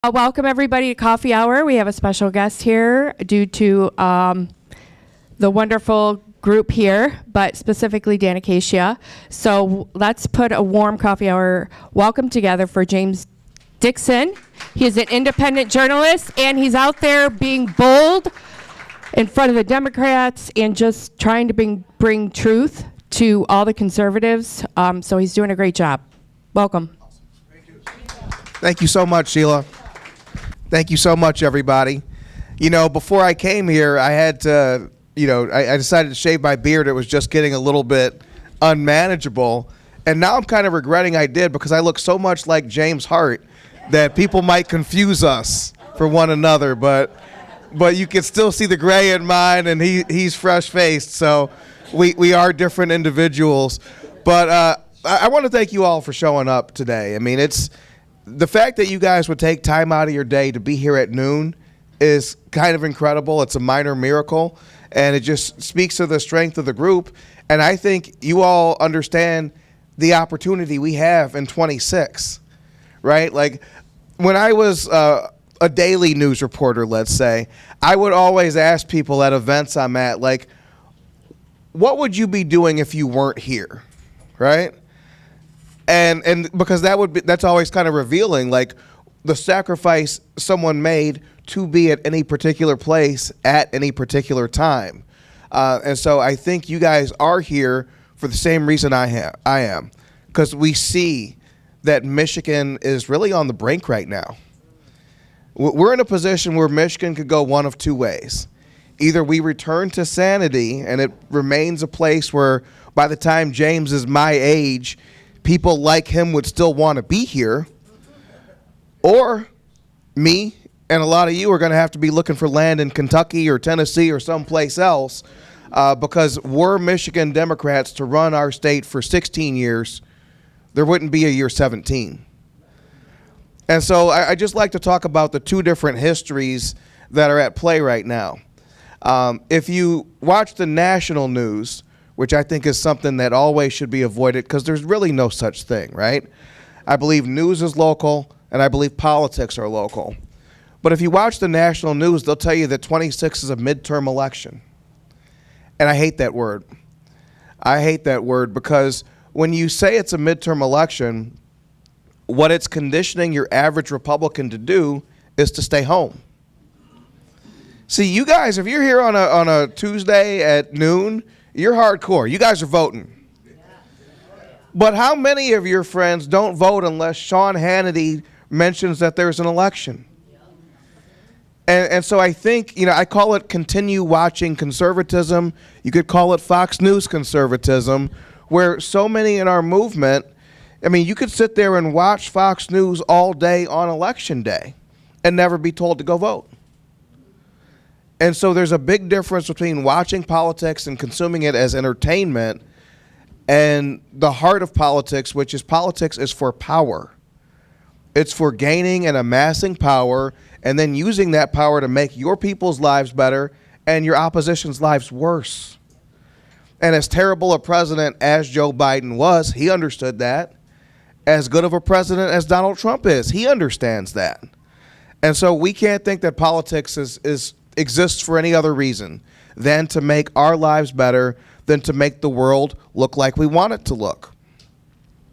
Welcome everybody to Coffee Hour. We have a special guest here due to the wonderful group here, but specifically Dan Acacia. So let's put a warm Coffee Hour welcome together for James Dickson. He is an independent journalist, and he's out there being bold in front of the Democrats and just trying to bring truth to all the conservatives. So he's doing a great job. Welcome. Thank you so much, Sheila. Thank you so much, everybody. You know, before I came here, I had to, I decided to shave my beard. It was just getting a little bit unmanageable. And now I'm kind of regretting I did because I look so much like James Hart that people might confuse us for one another. But you can still see the gray in mine, and he's fresh-faced. So we are different individuals. But I want to thank you all for showing up today. I mean, it's the fact that you guys would take time out of your day to be here at noon is kind of incredible. It's a minor miracle, and it just speaks to the strength of the group. And I think you all understand the opportunity we have in 26, right? Like, when I was a daily news reporter, let's say, I would always ask people at events I'm at, like, what would you be doing if you weren't here, right? And because that's always kind of revealing, like the sacrifice someone made to be at any particular place at any particular time. And so I think you guys are here for the same reason I am, because we see that Michigan is really on the brink right now. We're in a position where Michigan could go one of two ways. Either we return to sanity and it remains a place where by the time James is my age, people like him would still want to be here, or me and a lot of you are going to have to be looking for land in Kentucky or Tennessee or someplace else because were Michigan Democrats to run our state for 16 years, there wouldn't be a year 17. And so I just like to talk about the two different histories that are at play right now. If you watch the national news, which I think is something that always should be avoided because there's really no such thing, right? I believe news is local, and I believe politics are local. But if you watch the national news, they'll tell you that 26 is a midterm election. And I hate that word. I hate that word because when you say it's a midterm election, what it's conditioning your average Republican to do is to stay home. See, you guys, if you're here on a Tuesday at noon, you're hardcore. You guys are voting. But how many of your friends don't vote unless Sean Hannity mentions that there's an election? And so I think, I call it continue watching conservatism. You could call it Fox News conservatism, where so many in our movement, you could sit there and watch Fox News all day on election day and never be told to go vote. And so there's a big difference between watching politics and consuming it as entertainment and the heart of politics, which is politics is for power. It's for gaining and amassing power and then using that power to make your people's lives better and your opposition's lives worse. And as terrible a president as Joe Biden was, he understood that. As good of a president as Donald Trump is, he understands that. And so we can't think that politics exists for any other reason than to make our lives better, than to make the world look like we want it to look.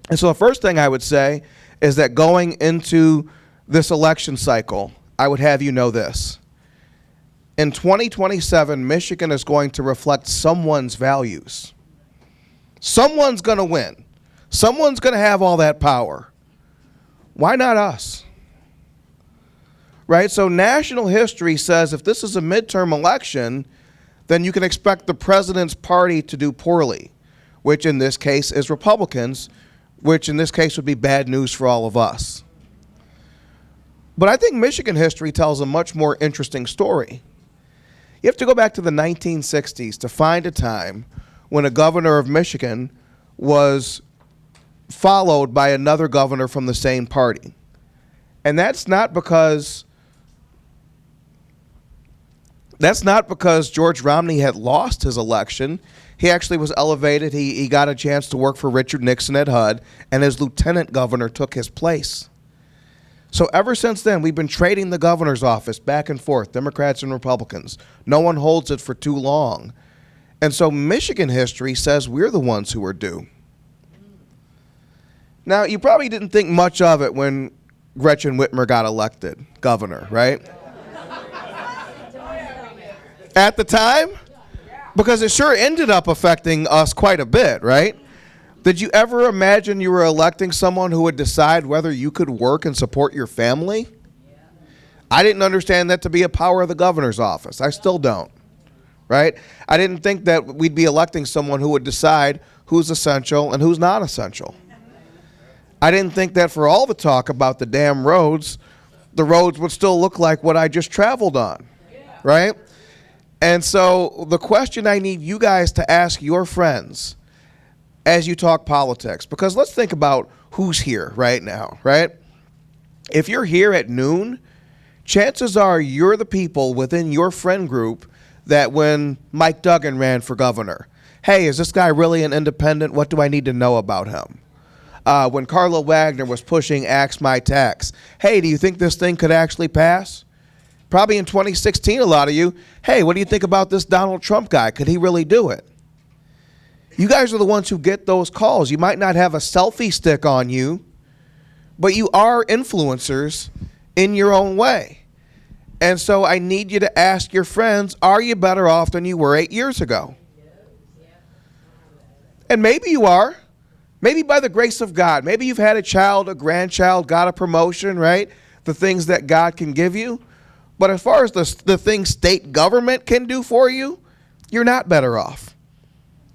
And so the first thing I would say is that going into this election cycle, I would have you know this. In 2027, Michigan is going to reflect someone's values. Someone's going to win. Someone's going to have all that power. Why not us? Right? So national history says if this is a midterm election, then you can expect the president's party to do poorly, which in this case is Republicans, which in this case would be bad news for all of us. But I think Michigan history tells a much more interesting story. You have to go back to the 1960s to find a time when a governor of Michigan was followed by another governor from the same party. And that's not because George Romney had lost his election. He actually was elevated. He got a chance to work for Richard Nixon at HUD, and his lieutenant governor took his place. So ever since then, we've been trading the governor's office back and forth, Democrats and Republicans. No one holds it for too long. And so Michigan history says we're the ones who are due. Now, you probably didn't think much of it when Gretchen Whitmer got elected governor, right? At the time? Because it sure ended up affecting us quite a bit, right? Did you ever imagine you were electing someone who would decide whether you could work and support your family? I didn't understand that to be a power of the governor's office. I still don't, right? I didn't think that we'd be electing someone who would decide who's essential and who's not essential. I didn't think that for all the talk about the damn roads, the roads would still look like what I just traveled on, right? And so the question I need you guys to ask your friends as you talk politics, because let's think about who's here right now, right? If you're here at noon, chances are you're the people within your friend group that when Mike Duggan ran for governor, hey, is this guy really an independent? What do I need to know about him? When Carla Wagner was pushing Axe My Tax, hey, do you think this thing could actually pass? Probably in 2016, a lot of you, hey, what do you think about this Donald Trump guy? Could he really do it? You guys are the ones who get those calls. You might not have a selfie stick on you, but you are influencers in your own way. And so I need you to ask your friends, are you better off than you were 8 years ago? And maybe you are. Maybe by the grace of God. Maybe you've had a child, a grandchild, got a promotion, right? The things that God can give you. But as far as the things state government can do for you, you're not better off.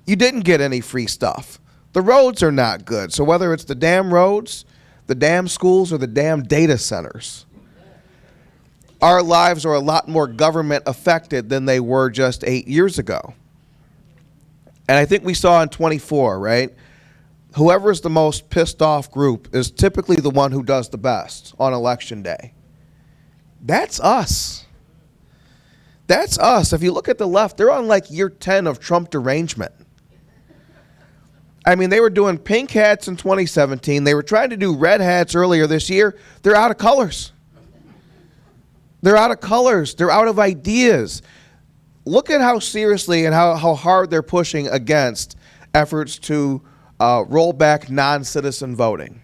You didn't get any free stuff. The roads are not good. So whether it's the damn roads, the damn schools, or the damn data centers, our lives are a lot more government affected than they were just 8 years ago. And I think we saw in 24, right? Whoever is the most pissed off group is typically the one who does the best on election day. That's us. That's us. If you look at the left, they're on like year 10 of Trump derangement. I mean, they were doing pink hats in 2017. They were trying to do red hats earlier this year. They're out of colors. They're out of colors. They're out of ideas. Look at how seriously and how hard they're pushing against efforts to roll back non-citizen voting.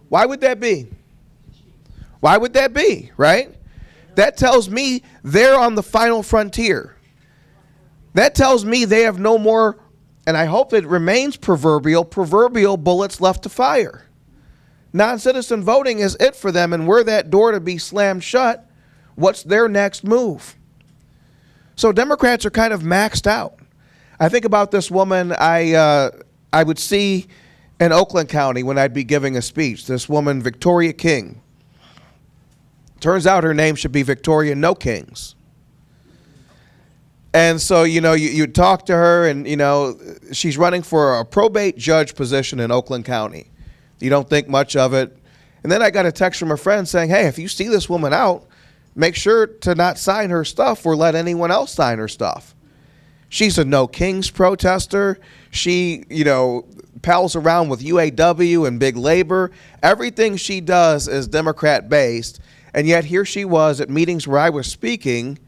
Why would that be? Why would that be, right? That tells me they're on the final frontier. That tells me they have no more, and I hope it remains proverbial bullets left to fire. Non-citizen voting is it for them, and were that door to be slammed shut, what's their next move? So Democrats are kind of maxed out. I think about this woman I would see in Oakland County when I'd be giving a speech, this woman, Victoria King. Turns out her name should be Victoria No Kings. And so, you talk to her and, she's running for a probate judge position in Oakland County. You don't think much of it. And then I got a text from a friend saying, hey, if you see this woman out, make sure to not sign her stuff or let anyone else sign her stuff. She's a No Kings protester. She, pals around with UAW and big labor. Everything she does is Democrat-based. And yet here she was at meetings where I was speaking.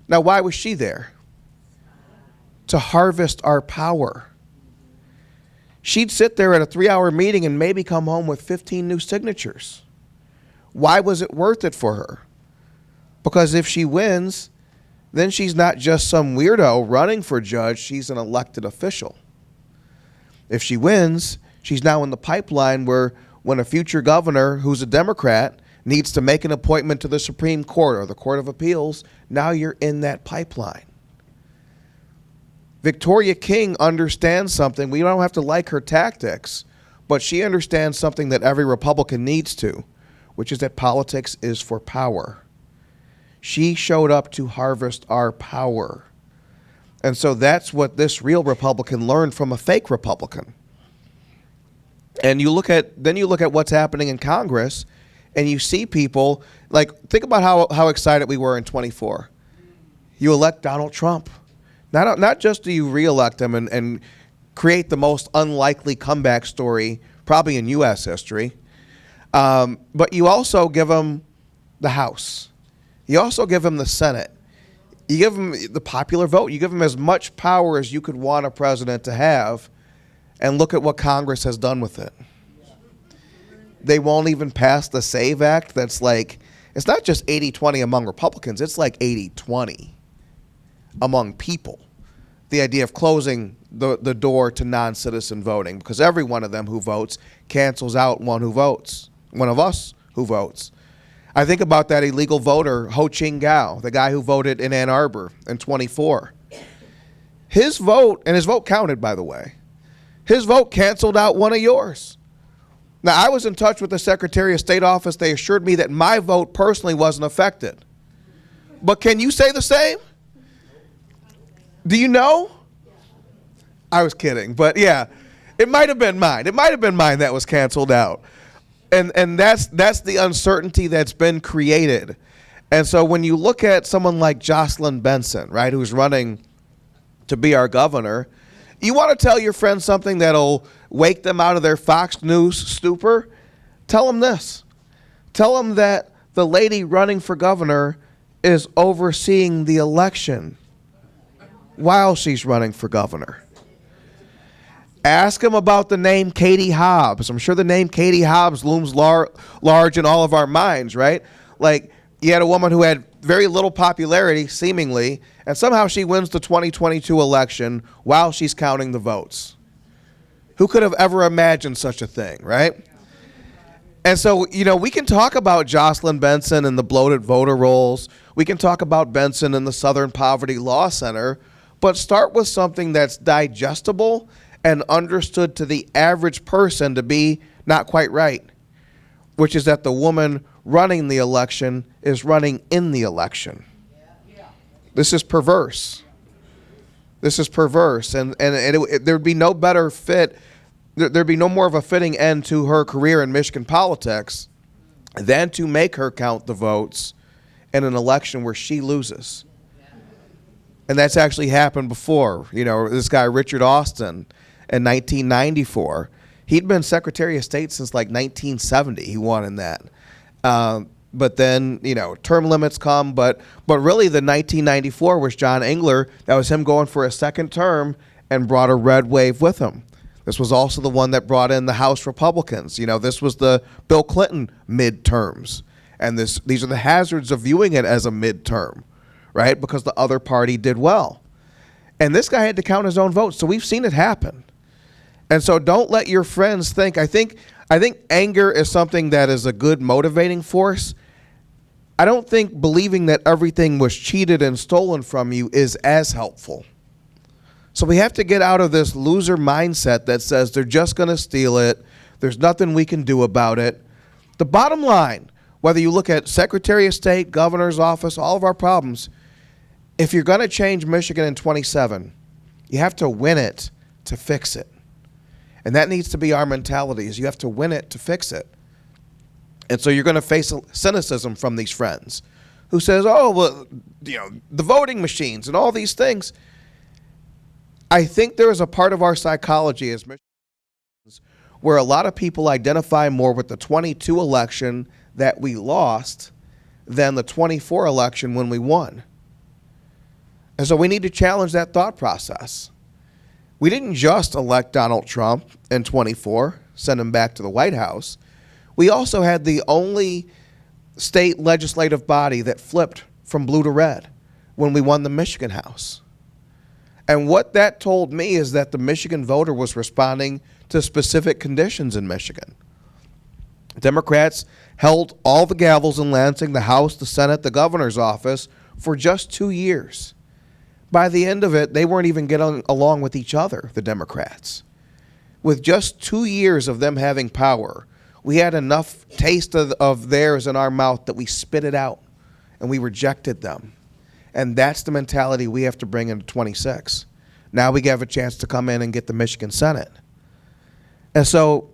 Now, why was she there? To harvest our power. She'd sit there at a 3-hour meeting and maybe come home with 15 new signatures. Why was it worth it for her? Because if she wins, then she's not just some weirdo running for judge, she's an elected official. If she wins, she's now in the pipeline where when a future governor who's a Democrat needs to make an appointment to the Supreme Court or the Court of Appeals, now you're in that pipeline. Victoria King understands something. We don't have to like her tactics, but she understands something that every Republican needs to, which is that politics is for power. She showed up to harvest our power. And so that's what this real Republican learned from a fake Republican. And you look at what's happening in Congress, and you see people, like, think about how excited we were in 24. You elect Donald Trump. Not just do you reelect him and create the most unlikely comeback story probably in U.S. history, But you also give them the House. You also give them the Senate. You give them the popular vote. You give them as much power as you could want a president to have, and look at what Congress has done with it. They won't even pass the SAVE Act. That's like, it's not just 80-20 among Republicans. It's like 80-20 among people. The idea of closing the door to non-citizen voting, because every one of them who votes cancels out one of us who votes. I think about that illegal voter, Ho Ching Gao, the guy who voted in Ann Arbor in 24. His vote, and his vote counted, by the way, his vote canceled out one of yours. Now, I was in touch with the Secretary of State office. They assured me that my vote personally wasn't affected. But can you say the same? Do you know? I was kidding, but yeah, it might have been mine. It might have been mine that was canceled out. And that's the uncertainty that's been created. And so when you look at someone like Jocelyn Benson, right, who's running to be our governor, you want to tell your friends something that'll wake them out of their Fox News stupor? Tell them this. Tell them that the lady running for governor is overseeing the election while she's running for governor. Ask them about the name Katie Hobbs. I'm sure the name Katie Hobbs looms large in all of our minds, right? Like, you had a woman who had very little popularity, seemingly, and somehow she wins the 2022 election while she's counting the votes. Who could have ever imagined such a thing, right? And so, we can talk about Jocelyn Benson and the bloated voter rolls. We can talk about Benson and the Southern Poverty Law Center, but start with something that's digestible and understood to the average person to be not quite right, which is that the woman running the election is running in the election. This is perverse. This is perverse, and there'd be no better fit, there'd be no more of a fitting end to her career in Michigan politics than to make her count the votes in an election where she loses. And that's actually happened before. This guy, Richard Austin, in 1994, he'd been Secretary of State since like 1970. He won in that. But then, term limits come. But really, the 1994 was John Engler. That was him going for a second term and brought a red wave with him. This was also the one that brought in the House Republicans. This was the Bill Clinton midterms. And these are the hazards of viewing it as a midterm, right? Because the other party did well. And this guy had to count his own votes. So we've seen it happen. And so don't let your friends think, I think anger is something that is a good motivating force. I don't think believing that everything was cheated and stolen from you is as helpful. So we have to get out of this loser mindset that says they're just going to steal it. There's nothing we can do about it. The bottom line, whether you look at Secretary of State, Governor's office, all of our problems, if you're going to change Michigan in 27, you have to win it to fix it. And that needs to be our mentality, is you have to win it to fix it. And so you're going to face cynicism from these friends who says, oh, well, the voting machines and all these things. I think there is a part of our psychology as Michigans where a lot of people identify more with the 22 election that we lost than the 24 election when we won. And so we need to challenge that thought process. We didn't just elect Donald Trump in 24, send him back to the White House. We also had the only state legislative body that flipped from blue to red when we won the Michigan House. And what that told me is that the Michigan voter was responding to specific conditions in Michigan. Democrats held all the gavels in Lansing, the House, the Senate, the governor's office, for just 2 years. By the end of it, they weren't even getting along with each other, the Democrats. With just 2 years of them having power, we had enough taste of theirs in our mouth that we spit it out, and we rejected them. And that's the mentality we have to bring into 26. Now we have a chance to come in and get the Michigan Senate. And so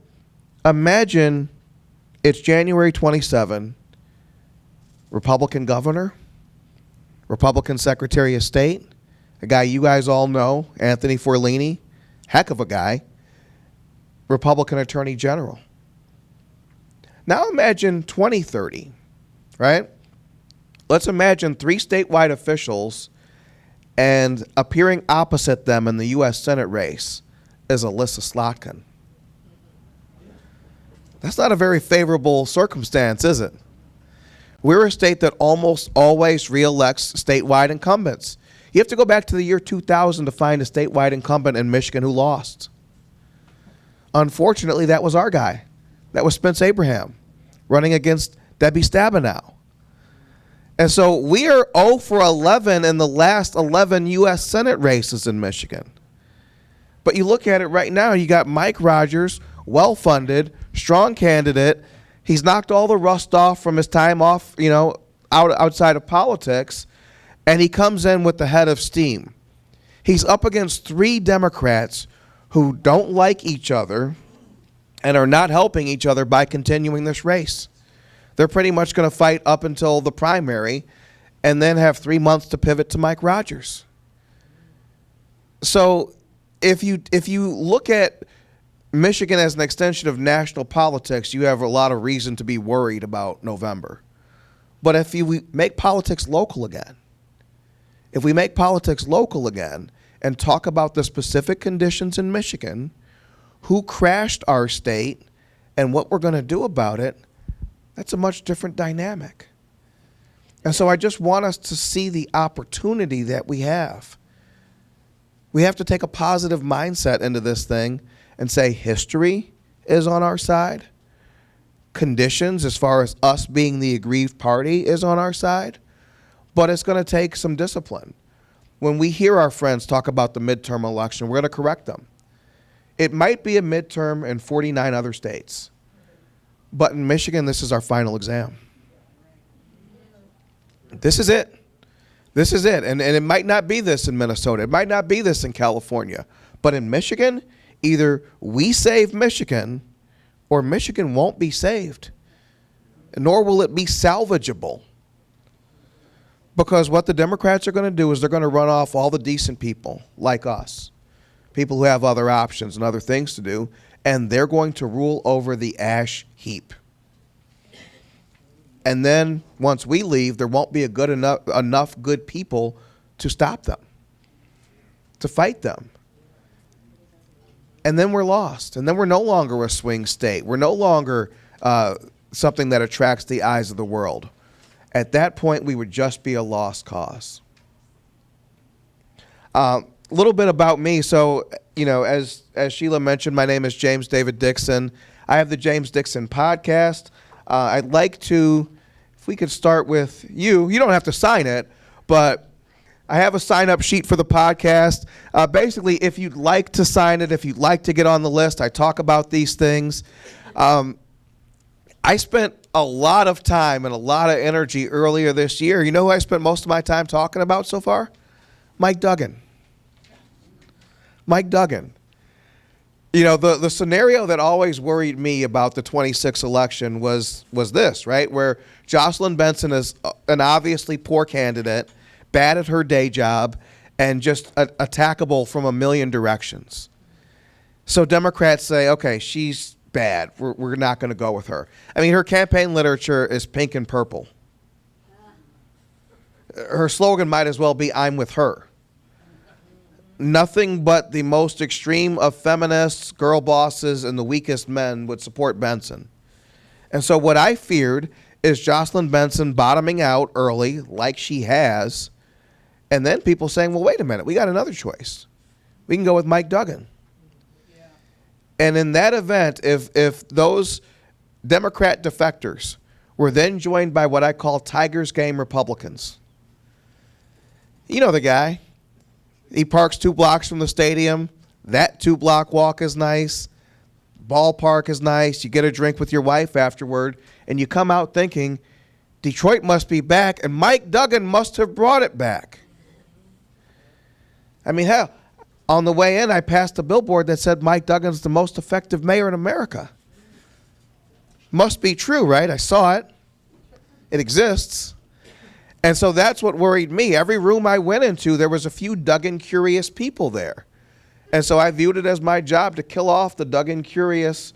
imagine it's January 27, Republican governor, Republican Secretary of State, a guy you guys all know, Anthony Forlini, heck of a guy, Republican Attorney General. Now imagine 2030, right? Let's imagine 3 statewide officials, and appearing opposite them in the U.S. Senate race is Alyssa Slotkin. That's not a very favorable circumstance, is it? We're a state that almost always reelects statewide incumbents. You have to go back to the year 2000 to find a statewide incumbent in Michigan who lost. Unfortunately, that was our guy. That was Spence Abraham running against Debbie Stabenow. And so we are 0 for 11 in the last 11 U.S. Senate races in Michigan. But you look at it right now, you got Mike Rogers, well-funded, strong candidate. He's knocked all the rust off from his time off, outside of politics, and he comes in with the head of steam. He's up against 3 Democrats who don't like each other and are not helping each other by continuing this race. They're pretty much going to fight up until the primary and then have 3 months to pivot to Mike Rogers. So if you look at Michigan as an extension of national politics, you have a lot of reason to be worried about November. But if we make politics local again, and talk about the specific conditions in Michigan, who crashed our state, and what we're going to do about it, that's a much different dynamic. And so I just want us to see the opportunity that we have. We have to take a positive mindset into this thing and say history is on our side. Conditions, as far as us being the aggrieved party, is on our side. But it's going to take some discipline. When we hear our friends talk about the midterm election, we're going to correct them. It might be a midterm in 49 other states. But in Michigan, this is our final exam. This is it. This is it. And it might not be this in Minnesota. It might not be this in California. But in Michigan, either we save Michigan or Michigan won't be saved. Nor will it be salvageable. Because what the Democrats are going to do is they're going to run off all the decent people like us. People who have other options and other things to do. And they're going to rule over the ash heap. And then once we leave, there won't be enough good people to stop them, to fight them. And then we're lost. And then we're no longer a swing state. We're no longer something that attracts the eyes of the world. At that point, we would just be a lost cause. A little bit about me. So, as Sheila mentioned, my name is James David Dickson. I have the James Dickson podcast. I'd like to, if we could start with you. You don't have to sign it, but I have a sign-up sheet for the podcast. Basically, if you'd like to sign it, if you'd like to get on the list, I talk about these things. I spent a lot of time and a lot of energy earlier this year. You know who I spent most of my time talking about so far? Mike Duggan. Mike Duggan. The scenario that always worried me about the 26 election was this, right? Where Jocelyn Benson is an obviously poor candidate, bad at her day job, and just attackable from a million directions. So Democrats say, okay, she's bad. We're not going to go with her. I mean, her campaign literature is pink and purple. Her slogan might as well be, I'm with her. Nothing but the most extreme of feminists, girl bosses, and the weakest men would support Benson. And so what I feared is Jocelyn Benson bottoming out early, like she has, and then people saying, well, wait a minute, we got another choice. We can go with Mike Duggan. Yeah. And in that event, if those Democrat defectors were then joined by what I call Tigers game Republicans, you know the guy. He parks 2 blocks from the stadium. That 2-block walk is nice. Ballpark is nice. You get a drink with your wife afterward, and you come out thinking, Detroit must be back, and Mike Duggan must have brought it back. I mean, hell, on the way in, I passed a billboard that said Mike Duggan's the most effective mayor in America. Must be true, right? I saw it. It exists. And so that's what worried me. Every room I went into, there was a few Duggan-curious people there. And so I viewed it as my job to kill off the Duggan-curious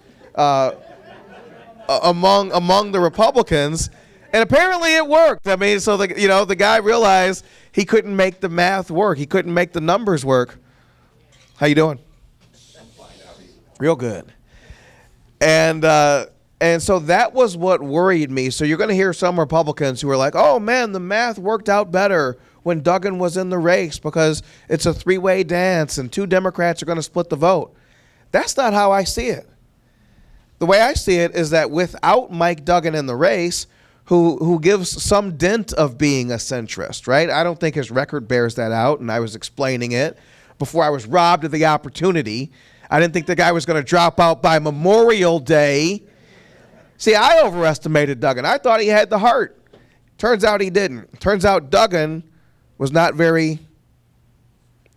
among the Republicans, and apparently it worked. I mean, so the guy realized he couldn't make the math work. He couldn't make the numbers work. How you doing? Real good. And so that was what worried me. So you're going to hear some Republicans who are like, "Oh man, the math worked out better when Duggan was in the race because it's a three-way dance and two Democrats are going to split the vote." That's not how I see it. The way I see it is that without Mike Duggan in the race, who gives some dint of being a centrist, right? I don't think his record bears that out, and I was explaining it before I was robbed of the opportunity. I didn't think the guy was going to drop out by Memorial Day. See, I overestimated Duggan. I thought he had the heart. Turns out he didn't. Turns out Duggan was not very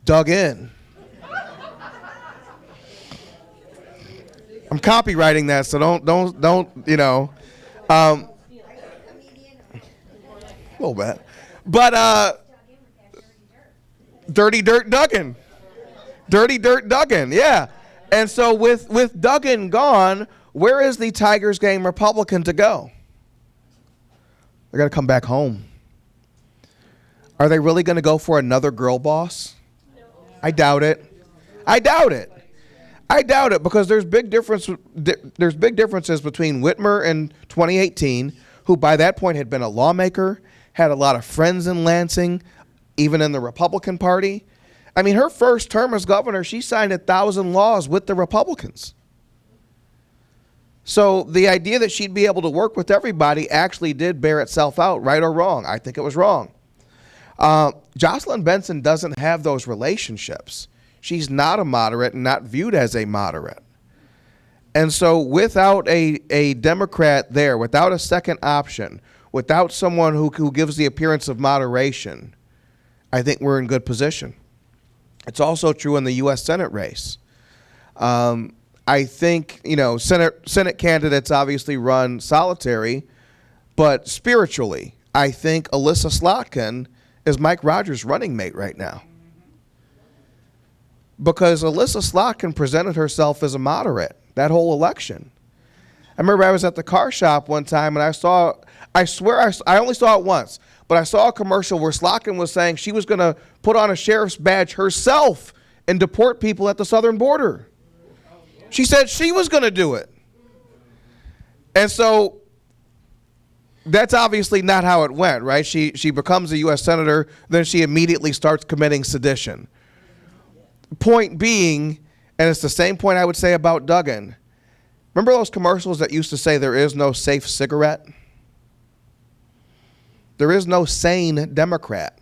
dug in. I'm copywriting that, so don't a little bit. But Dirty Dirt Duggan. Dirty Dirt Duggan, yeah. And so with Duggan gone, where is the Tigers game Republican to go? They're going to come back home. Are they really going to go for another girl boss? No. I doubt it. I doubt it because there's big differences between Whitmer in 2018, who by that point had been a lawmaker, had a lot of friends in Lansing, even in the Republican Party. I mean, her first term as governor, she signed 1,000 laws with the Republicans. So the idea that she'd be able to work with everybody actually did bear itself out, right or wrong. I think it was wrong. Jocelyn Benson doesn't have those relationships. She's not a moderate and not viewed as a moderate. And so without a Democrat there, without a second option, without someone who gives the appearance of moderation, I think we're in good position. It's also true in the U.S. Senate race. I think, Senate candidates obviously run solitary, but spiritually, I think Alyssa Slotkin is Mike Rogers' running mate right now. Because Alyssa Slotkin presented herself as a moderate that whole election. I remember I was at the car shop one time and I swear I only saw it once, but I saw a commercial where Slotkin was saying she was going to put on a sheriff's badge herself and deport people at the southern border. She said she was going to do it. And so that's obviously not how it went, right? She becomes a U.S. Senator, then she immediately starts committing sedition. Point being, and it's the same point I would say about Duggan. Remember those commercials that used to say there is no safe cigarette? There is no sane Democrat.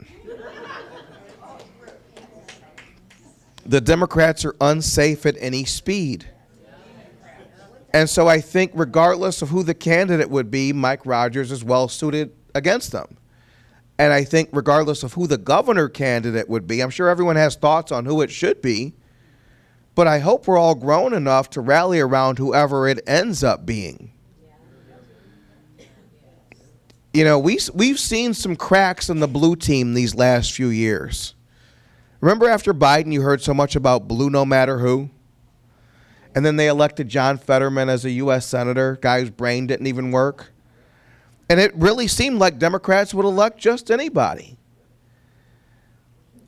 The Democrats are unsafe at any speed. And so I think regardless of who the candidate would be, Mike Rogers is well suited against them. And I think regardless of who the governor candidate would be, I'm sure everyone has thoughts on who it should be, but I hope we're all grown enough to rally around whoever it ends up being. We've seen some cracks in the blue team these last few years. Remember after Biden, you heard so much about blue no matter who? And then they elected John Fetterman as a U.S. Senator, guy whose brain didn't even work. And it really seemed like Democrats would elect just anybody.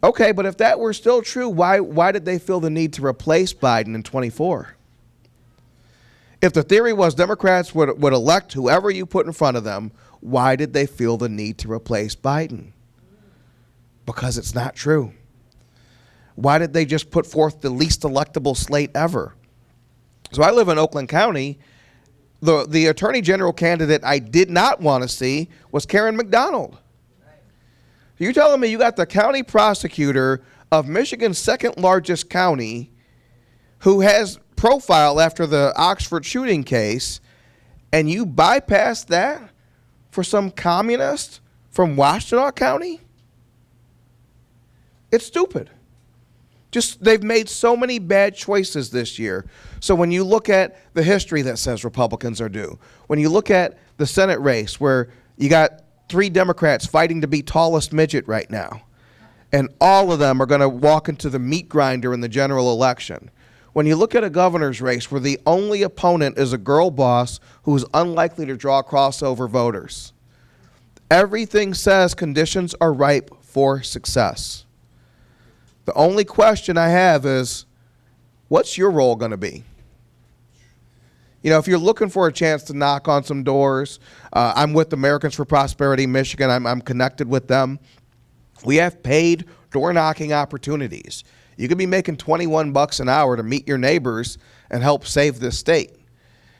Okay, but if that were still true, why did they feel the need to replace Biden in 24? If the theory was Democrats would elect whoever you put in front of them, why did they feel the need to replace Biden? Because it's not true. Why did they just put forth the least electable slate ever? So I live in Oakland County. The attorney general candidate I did not want to see was Karen McDonald. You're telling me you got the county prosecutor of Michigan's second largest county who has profile after the Oxford shooting case, and you bypass that for some communist from Washtenaw County? It's stupid. They've made so many bad choices this year. So when you look at the history that says Republicans are due, when you look at the Senate race where you got 3 Democrats fighting to be tallest midget right now, and all of them are going to walk into the meat grinder in the general election. when you look at a governor's race where the only opponent is a girl boss who is unlikely to draw crossover voters, everything says conditions are ripe for success. The only question I have is, what's your role going to be? You know, if you're looking for a chance to knock on some doors, I'm with Americans for Prosperity Michigan. I'm connected with them. We have paid door knocking opportunities. You could be making $21 an hour to meet your neighbors and help save this state.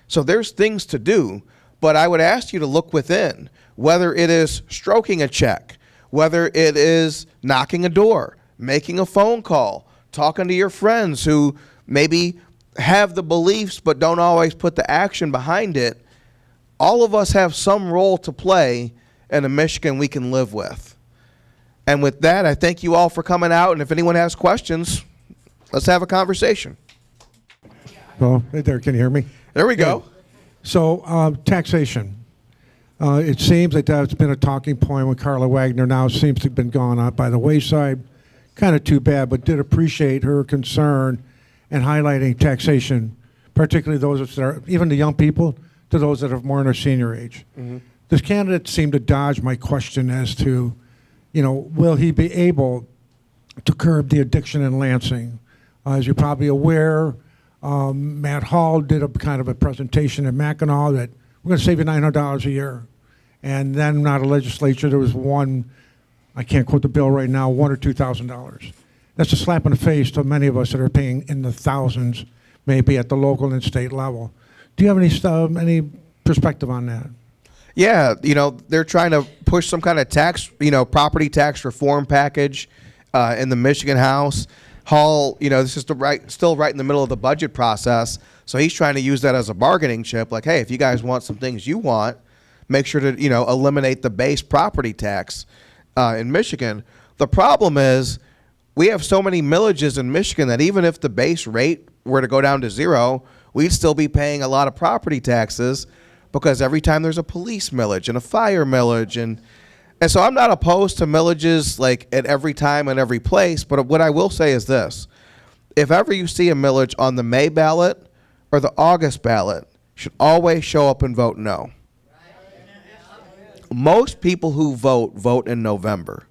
So there's things to do, but I would ask you to look within, whether it is stroking a check, whether it is knocking a door, making a phone call, talking to your friends who maybe have the beliefs but don't always put the action behind it. All of us have some role to play in a Michigan we can live with. And with that, I thank you all for coming out, and if anyone has questions, let's have a conversation. Well, right there, can you hear me? There we go. So, taxation. It seems like that's been a talking point with Carla Wagner now. Seems to have been gone on by the wayside. Kind of too bad, but did appreciate her concern and highlighting taxation, particularly those that are, even the young people, to those that are more in their senior age. Mm-hmm. This candidate seemed to dodge my question as to, you know, will he be able to curb the addiction in Lansing? As you're probably aware, Matt Hall did a kind of a presentation at Mackinac that we're going to save you $900 a year. And then out of legislature, there was one, I can't quote the bill right now, $1,000 or $2,000. That's a slap in the face to many of us that are paying in the thousands, maybe at the local and state level. Do you have any perspective on that? Yeah, you know, they're trying to push some kind of tax, you know, property tax reform package in the Michigan House. Hall, you know, this is still right in the middle of the budget process, so he's trying to use that as a bargaining chip. Like, hey, if you guys want some things you want, make sure to, you know, eliminate the base property tax in Michigan. The problem is we have so many millages in Michigan that even if the base rate were to go down to zero, we'd still be paying a lot of property taxes because every time there's a police millage and a fire millage. And so I'm not opposed to millages like at every time and every place, but what I will say is this. If ever you see a millage on the May ballot or the August ballot, you should always show up and vote no. Most people who vote in November.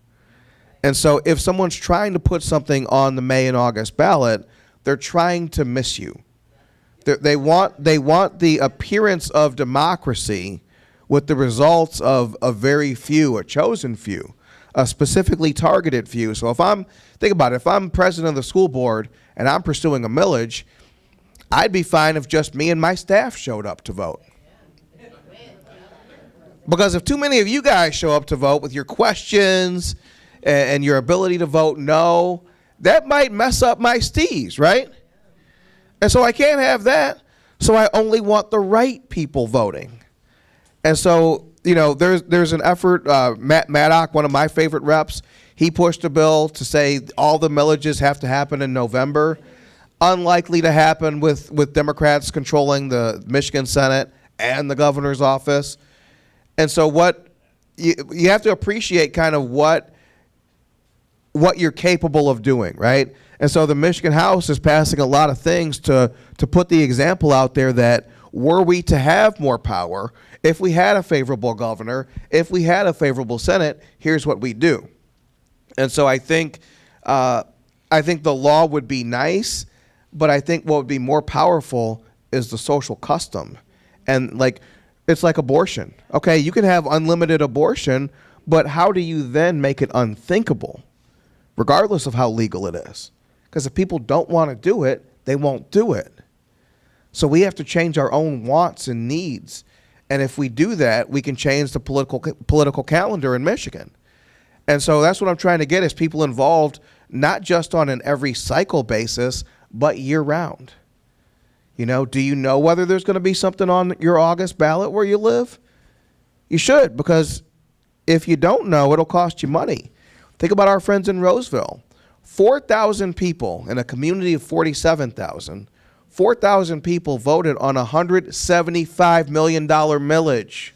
And so if someone's trying to put something on the May and August ballot, they're trying to miss you. They want the appearance of democracy with the results of a very few, a chosen few, a specifically targeted few. So think about it, if I'm president of the school board and I'm pursuing a millage, I'd be fine if just me and my staff showed up to vote. Because if too many of you guys show up to vote with your questions and your ability to vote no, that might mess up my steez, right? And so I can't have that. So I only want the right people voting. And so, you know, there's an effort, Matt Maddock, one of my favorite reps, he pushed a bill to say all the millages have to happen in November. Unlikely to happen with Democrats controlling the Michigan Senate and the governor's office. And so what you have to appreciate kind of what you're capable of doing, right? And so the Michigan House is passing a lot of things to put the example out there that were we to have more power, if we had a favorable governor, if we had a favorable Senate, here's what we do. And so I think the law would be nice, but I think what would be more powerful is the social custom. And like, it's like abortion. Okay, you can have unlimited abortion, but how do you then make it unthinkable, regardless of how legal it is? Because if people don't want to do it, they won't do it. So we have to change our own wants and needs. And if we do that, we can change the political calendar in Michigan. And so that's what I'm trying to get is people involved, not just on an every cycle basis, but year round. You know, do you know whether there's going to be something on your August ballot where you live? You should, because if you don't know, it'll cost you money. Think about our friends in Roseville. 4,000 people in a community of 47,000, 4,000 people voted on a $175 million millage.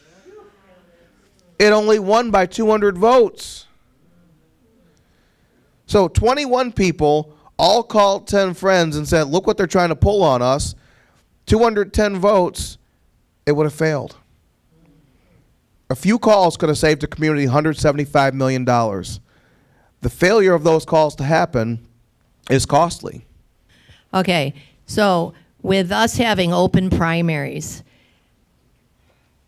It only won by 200 votes. So 21 people all called 10 friends and said, look what they're trying to pull on us, 210 votes, it would have failed. A few calls could have saved the community $175 million. The failure of those calls to happen is costly. Okay, so with us having open primaries,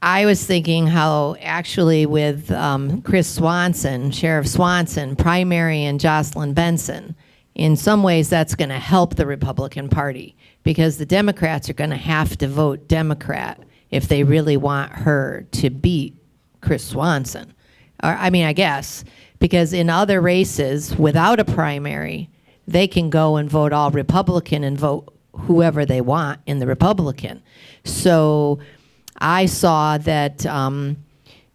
I was thinking how actually with Chris Swanson, Sheriff Swanson, primary and Jocelyn Benson, in some ways that's going to help the Republican Party because the Democrats are going to have to vote Democrat if they really want her to beat Chris Swanson. Or, I mean, I guess, because in other races without a primary, they can go and vote all Republican and vote whoever they want in the Republican. So I saw that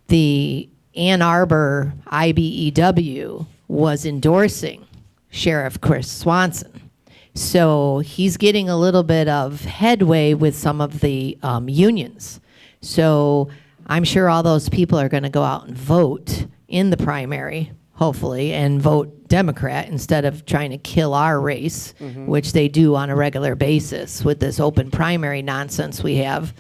the Ann Arbor IBEW was endorsing Sheriff Chris Swanson. So he's getting a little bit of headway with some of the unions. So I'm sure all those people are going to go out and vote in the primary, hopefully, and vote Democrat instead of trying to kill our race, which they do on a regular basis with this open primary nonsense we have.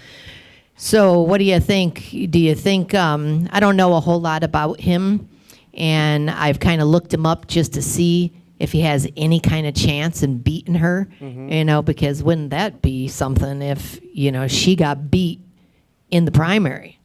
So what do you think? Do you think, I don't know a whole lot about him, and I've kind of looked him up just to see if he has any kind of chance in beating her, you know, because wouldn't that be something if, you know, she got beat in the primary?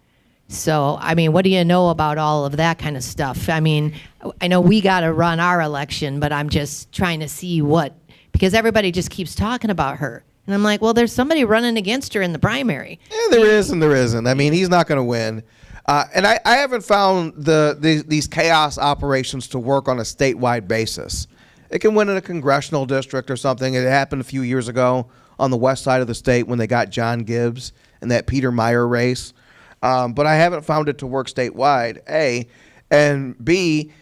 So, I mean, what do you know about all of that kind of stuff? I mean, I know we got to run our election, but I'm just trying to see what, because everybody just keeps talking about her. And I'm like, well, there's somebody running against her in the primary. Yeah, there is and there isn't. I mean, he's not going to win. And I haven't found these chaos operations to work on a statewide basis. It can win in a congressional district or something. It happened a few years ago on the west side of the state when they got John Gibbs in that Peter Meyer race. But I haven't found it to work statewide, A. And B,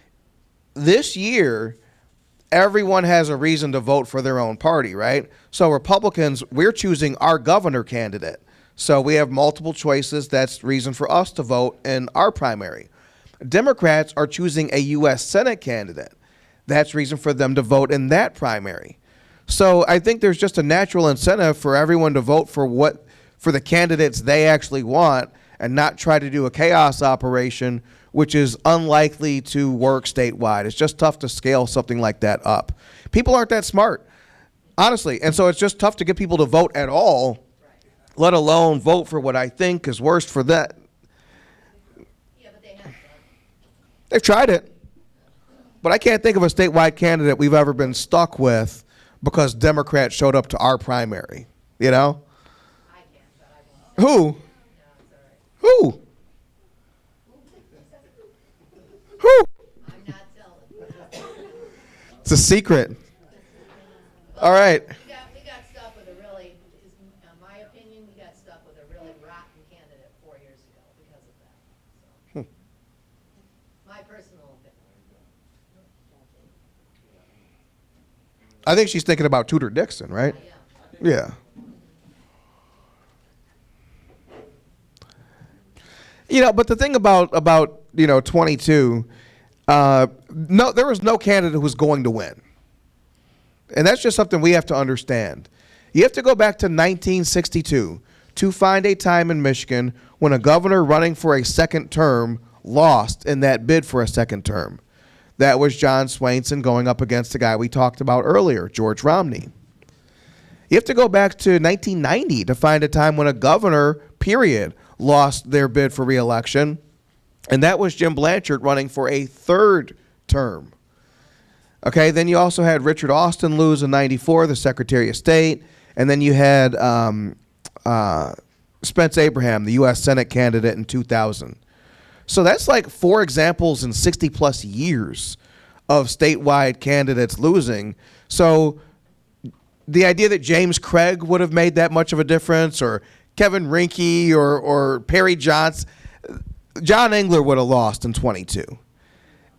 this year, everyone has a reason to vote for their own party, right? So Republicans, we're choosing our governor candidate. So we have multiple choices. That's reason for us to vote in our primary. Democrats are choosing a U.S. Senate candidate. That's reason for them to vote in that primary. So I think there's just a natural incentive for everyone to vote for the candidates they actually want and not try to do a chaos operation, which is unlikely to work statewide. It's just tough to scale something like that up. People aren't that smart, honestly. And so it's just tough to get people to vote at all, let alone vote for what I think is worst for that. Yeah, but they have to. They've tried it. But I can't think of a statewide candidate we've ever been stuck with because Democrats showed up to our primary, you know? I can, but I won't. Who? No, it's all right. Who? Who? I'm not telling. It's a secret. All right. We got stuck with a really, in my opinion, we got stuck with a really rotten candidate 4 years ago because of that. So. My personal opinion. I think she's thinking about Tudor Dickson, right? Yeah. You know, but the thing about 22, no, there was no candidate who was going to win. And that's just something we have to understand. You have to go back to 1962 to find a time in Michigan when a governor running for a second term lost in that bid for a second term. That was John Swainson going up against the guy we talked about earlier, George Romney. You have to go back to 1990 to find a time when a governor, period, lost their bid for re-election, and that was Jim Blanchard running for a third term. Okay, then you also had Richard Austin lose in 94, the Secretary of State, and then you had Spence Abraham, the U.S. Senate candidate in 2000. So that's like 4 examples in 60 plus years of statewide candidates losing. So the idea that James Craig would have made that much of a difference, or Kevin Rinke or Perry Johnson, John Engler would have lost in 22.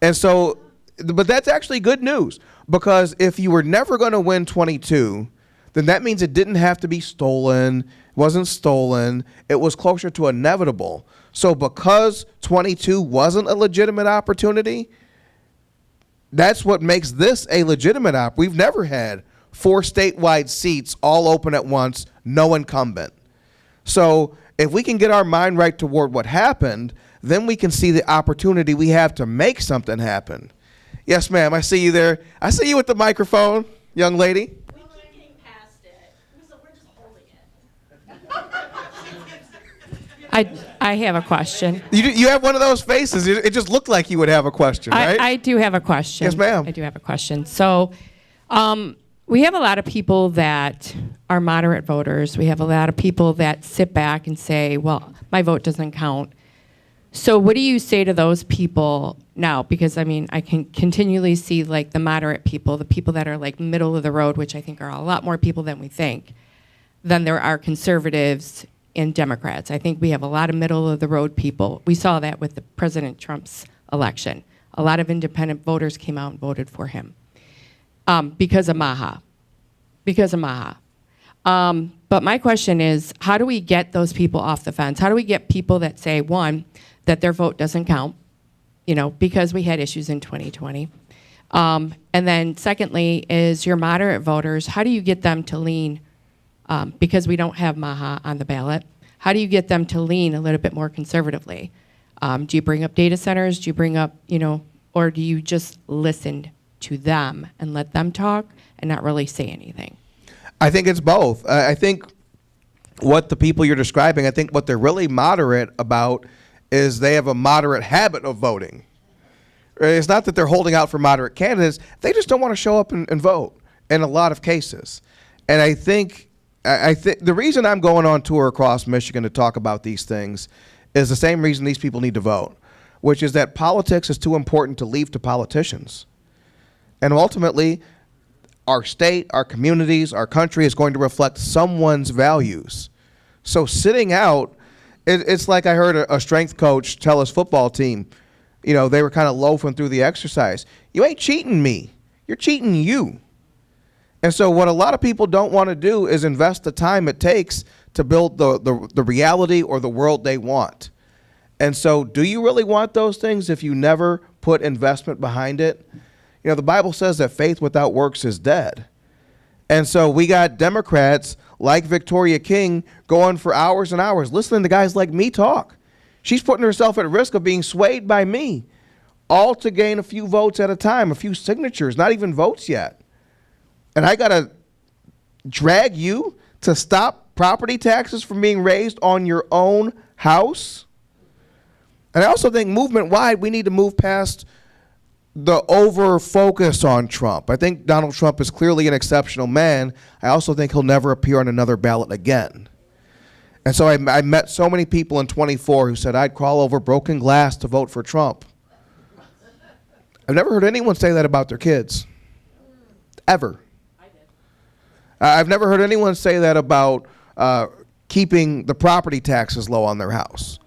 And so, but that's actually good news, because if you were never going to win 22, then that means it didn't have to be stolen, wasn't stolen, it was closer to inevitable. So because 22 wasn't a legitimate opportunity, that's what makes this a legitimate op. We've never had 4 statewide seats all open at once, no incumbent. So if we can get our mind right toward what happened, then we can see the opportunity we have to make something happen. Yes, ma'am, I see you there. I see you with the microphone, young lady. We keep getting past it, so we're just holding it. I have a question. You have one of those faces. It just looked like you would have a question, right? I do have a question. Yes, ma'am. I do have a question. So, we have a lot of people that are moderate voters. We have a lot of people that sit back and say, well, my vote doesn't count. So what do you say to those people now? Because, I mean, I can continually see, like, the moderate people, the people that are, like, middle of the road, which I think are a lot more people than we think, than there are conservatives and Democrats. I think we have a lot of middle of the road people. We saw that with the President Trump's election. A lot of independent voters came out and voted for him because of Maha. But my question is, how do we get those people off the fence? How do we get people that say, one, that their vote doesn't count, because we had issues in 2020. And then secondly is your moderate voters, how do you get them to lean, because we don't have Maha on the ballot, how do you get them to lean a little bit more conservatively? Do you bring up data centers? Do you bring up, or do you just listen to them and let them talk and not really say anything? I think it's both. I think what the people you're describing, I think what they're really moderate about is they have a moderate habit of voting. It's not that they're holding out for moderate candidates. They just don't want to show up and vote in a lot of cases. And I think the reason I'm going on tour across Michigan to talk about these things is the same reason these people need to vote, which is that politics is too important to leave to politicians. And ultimately, our state, our communities, our country is going to reflect someone's values. So sitting out, it's like I heard a strength coach tell his football team, they were kind of loafing through the exercise. You ain't cheating me. You're cheating you. And so what a lot of people don't want to do is invest the time it takes to build the reality or the world they want. And so do you really want those things if you never put investment behind it? The Bible says that faith without works is dead. And so we got Democrats like Victoria King going for hours and hours, listening to guys like me talk. She's putting herself at risk of being swayed by me, all to gain a few votes at a time, a few signatures, not even votes yet. And I got to drag you to stop property taxes from being raised on your own house? And I also think movement-wide, we need to move past the over-focus on Trump. I think Donald Trump is clearly an exceptional man. I also think he'll never appear on another ballot again. And so I met so many people in 24 who said, I'd crawl over broken glass to vote for Trump. I've never heard anyone say that about their kids. Ever. I did. I've never heard anyone say that about keeping the property taxes low on their house.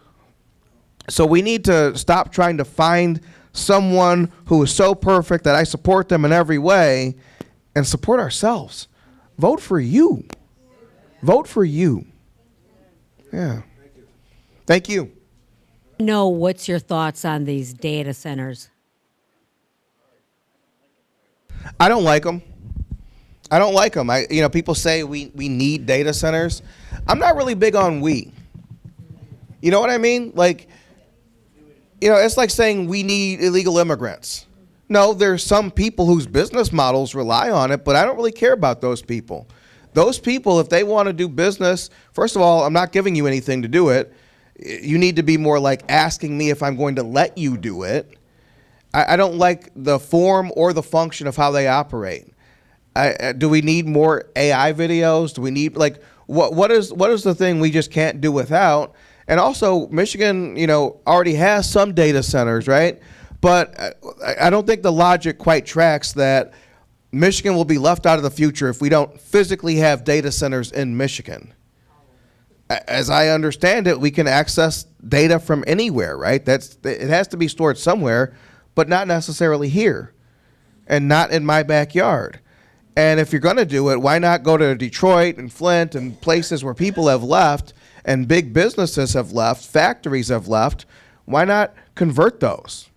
So we need to stop trying to find someone who is so perfect that I support them in every way and support ourselves. Vote for you. Vote for you. Yeah. Thank you. No, what's your thoughts on these data centers? I don't like them. I don't like them. People say we need data centers. I'm not really big on we. You know what I mean? Like, it's like saying we need illegal immigrants. No, there's some people whose business models rely on it, but I don't really care about those people. Those people, if they want to do business, first of all, I'm not giving you anything to do it. You need to be more like asking me if I'm going to let you do it. I don't like the form or the function of how they operate. Do we need more AI videos? Do we need, what is the thing we just can't do without? And also, Michigan, already has some data centers, right? But I don't think the logic quite tracks that Michigan will be left out of the future if we don't physically have data centers in Michigan. As I understand it, we can access data from anywhere, right? It has to be stored somewhere, but not necessarily here and not in my backyard. And if you're going to do it, why not go to Detroit and Flint and places where people have left and big businesses have left, factories have left? Why not convert those?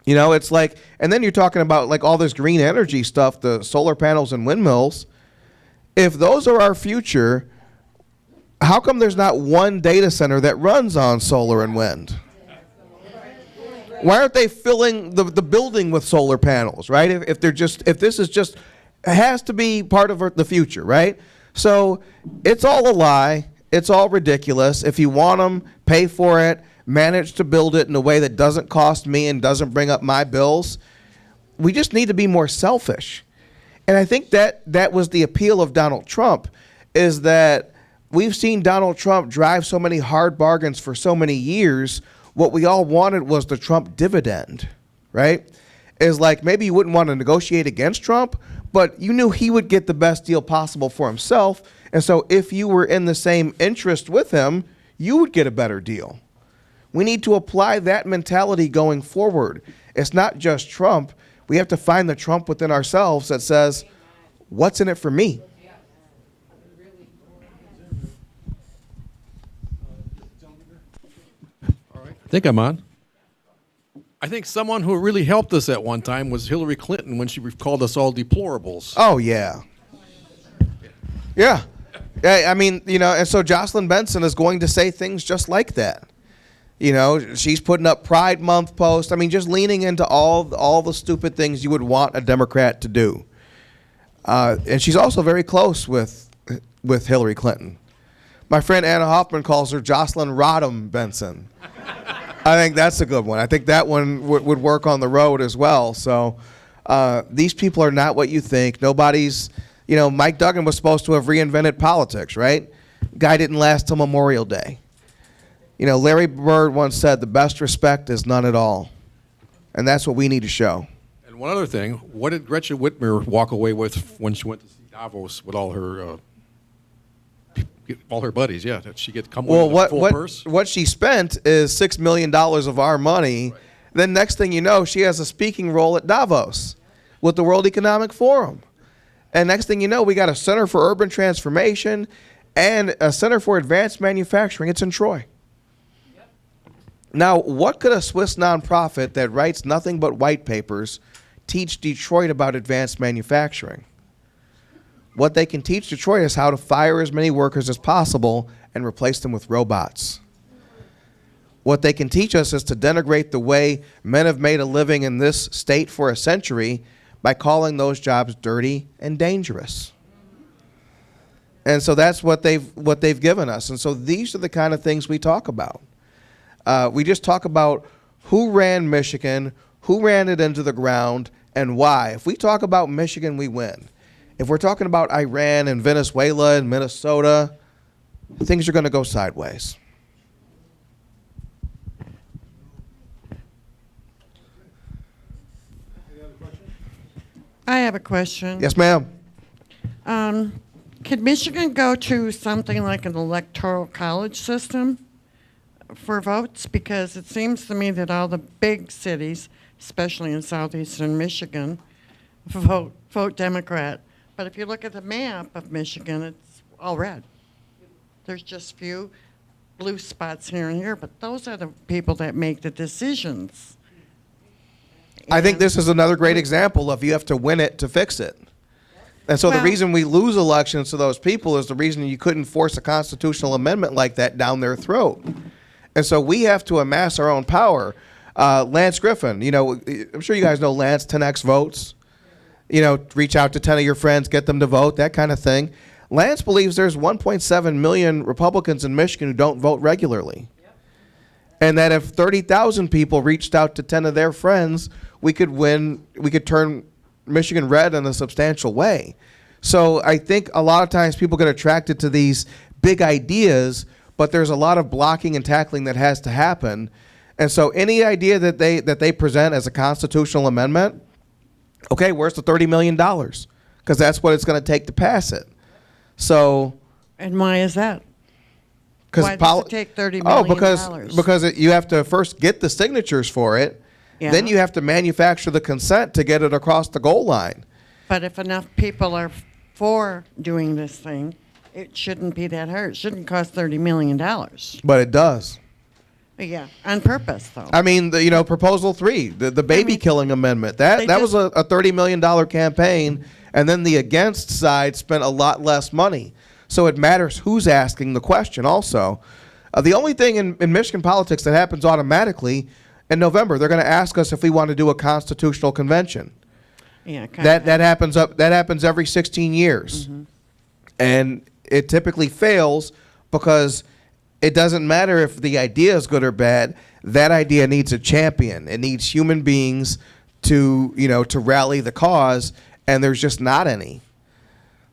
You know, it's like, and then you're talking about like all this green energy stuff, the solar panels and windmills. If those are our future, how come there's not one data center that runs on solar and wind? Why aren't they filling the building with solar panels, right? If this is just, it has to be part of the future, right? So it's all a lie. It's all ridiculous. If you want them, pay for it, manage to build it in a way that doesn't cost me and doesn't bring up my bills. We just need to be more selfish. And I think that was the appeal of Donald Trump, is that we've seen Donald Trump drive so many hard bargains for so many years. What we all wanted was the Trump dividend, right? Is like, maybe you wouldn't want to negotiate against Trump, but you knew he would get the best deal possible for himself. And so if you were in the same interest with him, you would get a better deal. We need to apply that mentality going forward. It's not just Trump. We have to find the Trump within ourselves that says, what's in it for me? I think I'm on. I think someone who really helped us at one time was Hillary Clinton when she called us all deplorables. Oh, yeah. Yeah. Yeah, I mean, you know, and so Jocelyn Benson is going to say things just like that. You know, she's putting up Pride Month posts. I mean, just leaning into all the stupid things you would want a Democrat to do. And she's also very close with Hillary Clinton. My friend Anna Hoffman calls her Jocelyn Rodham Benson. I think that's a good one. I think that one would work on the road as well. So these people are not what you think. Nobody's, you know, Mike Duggan was supposed to have reinvented politics, right? Guy didn't last till Memorial Day. You know, Larry Bird once said, the best respect is none at all. And that's what we need to show. And one other thing, what did Gretchen Whitmer walk away with when she went to see Davos with all her buddies? Yeah, did she get come with a full purse? What she spent is $6 million of our money. Right. Then next thing you know, she has a speaking role at Davos with the World Economic Forum. And next thing you know, we got a Center for Urban Transformation and a Center for Advanced Manufacturing. It's in Troy. Now, what could a Swiss nonprofit that writes nothing but white papers teach Detroit about advanced manufacturing? What they can teach Detroit is how to fire as many workers as possible and replace them with robots. What they can teach us is to denigrate the way men have made a living in this state for a century by calling those jobs dirty and dangerous. And so that's what they've given us. And so these are the kind of things we talk about. We just talk about who ran Michigan, who ran it into the ground, and why. If we talk about Michigan, we win. If we're talking about Iran and Venezuela and Minnesota, things are going to go sideways. I have a question. Yes, ma'am. Could Michigan go to something like an electoral college system for votes? Because it seems to me that all the big cities, especially in southeastern Michigan, vote Democrat. But if you look at the map of Michigan, it's all red. There's just few blue spots here and here, but those are the people that make the decisions. I think this is another great example of you have to win it to fix it. And so the reason we lose elections to those people is the reason you couldn't force a constitutional amendment like that down their throat. And so we have to amass our own power. Lance Griffin, you know, I'm sure you guys know Lance, 10X votes. You know, reach out to 10 of your friends, get them to vote, that kind of thing. Lance believes there's 1.7 million Republicans in Michigan who don't vote regularly. And that if 30,000 people reached out to 10 of their friends, we could turn Michigan red in a substantial way. So I think a lot of times people get attracted to these big ideas, but there's a lot of blocking and tackling that has to happen. And so any idea that they present as a constitutional amendment, okay, where's the $30 million? Because that's what it's going to take to pass it. So. And why is that? Why does it take $30 million? Because you have to first get the signatures for it. Yeah. Then you have to manufacture the consent to get it across the goal line. But if enough people are for doing this thing, it shouldn't be that hard. It shouldn't cost $30 million. But it does. Yeah, on purpose, though. I mean, Proposal 3, the baby killing amendment, they that was just- a $30 million campaign, and then the against side spent a lot less money. So it matters who's asking the question also. The only thing in Michigan politics that happens automatically, in November, they're going to ask us if we want to do a constitutional convention. Yeah, kind of. That happens every 16 years. And it typically fails because it doesn't matter if the idea is good or bad. That idea needs a champion. It needs human beings to rally the cause, and there's just not any.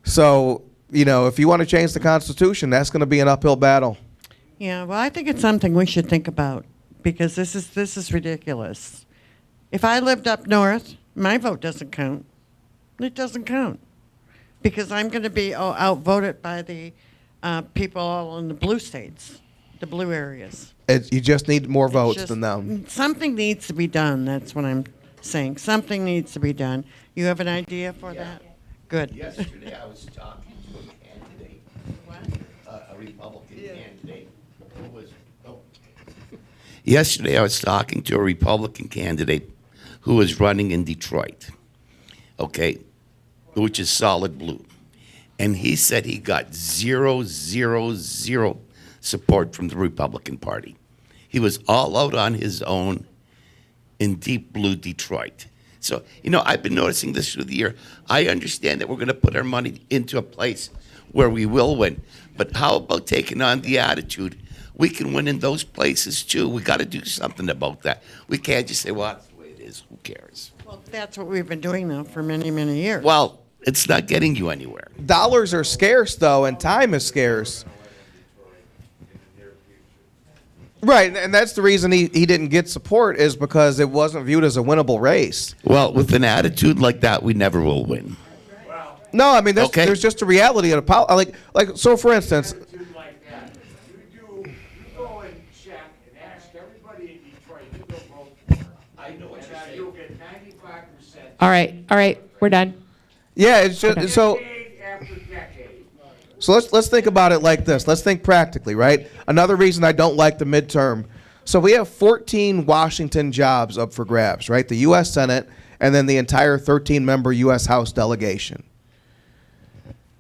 So, if you want to change the Constitution, that's going to be an uphill battle. Yeah, well, I think it's something we should think about because this is ridiculous. If I lived up north, my vote doesn't count. It doesn't count because I'm going to be outvoted by the people all in the blue states, the blue areas. You just need more It's votes just- than them. Something needs to be done. That's what I'm saying. Something needs to be done. You have an idea for that? Good. Yesterday, I was talking to a candidate, a Republican candidate, who was, Yesterday, I was talking to a Republican candidate who was running in Detroit, okay, which is solid blue. And he said he got 0, 0, 0 support from the Republican Party. He was all out on his own in deep blue Detroit. So, I've been noticing this through the year. I understand that we're going to put our money into a place where we will win. But how about taking on the attitude we can win in those places too? We got to do something about that. We can't just say, well, that's the way it is. Who cares? Well, that's what we've been doing now for many, many years. Well, it's not getting you anywhere. Dollars are scarce, though, and time is scarce. Right, and that's the reason he didn't get support is because it wasn't viewed as a winnable race. Well, with an attitude like that, we never will win. No, I mean, Okay. there's just a reality of so for instance, Attitude like that. You go and check and ask everybody in Detroit who they'll vote for. I know what And you'll get 95%. All right, we're done. yeah, it's just so. Decade after decade. So let's think about it like this. Let's think practically, right? Another reason I don't like the midterm. So we have 14 Washington jobs up for grabs, right? The U.S. Senate and then the entire 13-member U.S. House delegation.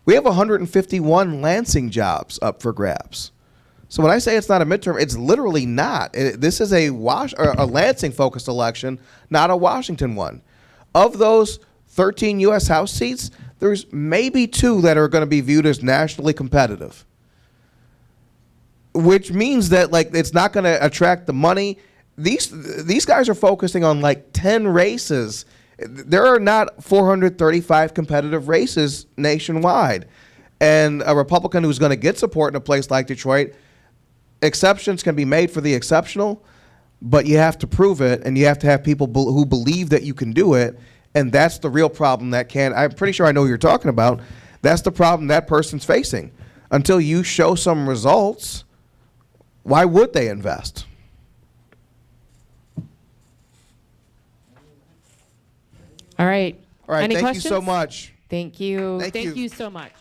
We have 151 Lansing jobs up for grabs. So when I say it's not a midterm, it's literally not. This is a Lansing-focused election, not a Washington one. Of those 13 U.S. House seats, there's maybe 2 that are going to be viewed as nationally competitive, which means that it's not going to attract the money. These guys are focusing on 10 races. There are not 435 competitive races nationwide, and a Republican who's going to get support in a place like Detroit, exceptions can be made for the exceptional, but you have to prove it, and you have to have people who believe that you can do it. And that's the real problem I'm pretty sure I know who you're talking about. That's the problem that person's facing. Until you show some results, why would they invest? All right. All right, Any thank questions? you so much. Thank you. Thank you. Thank you so much.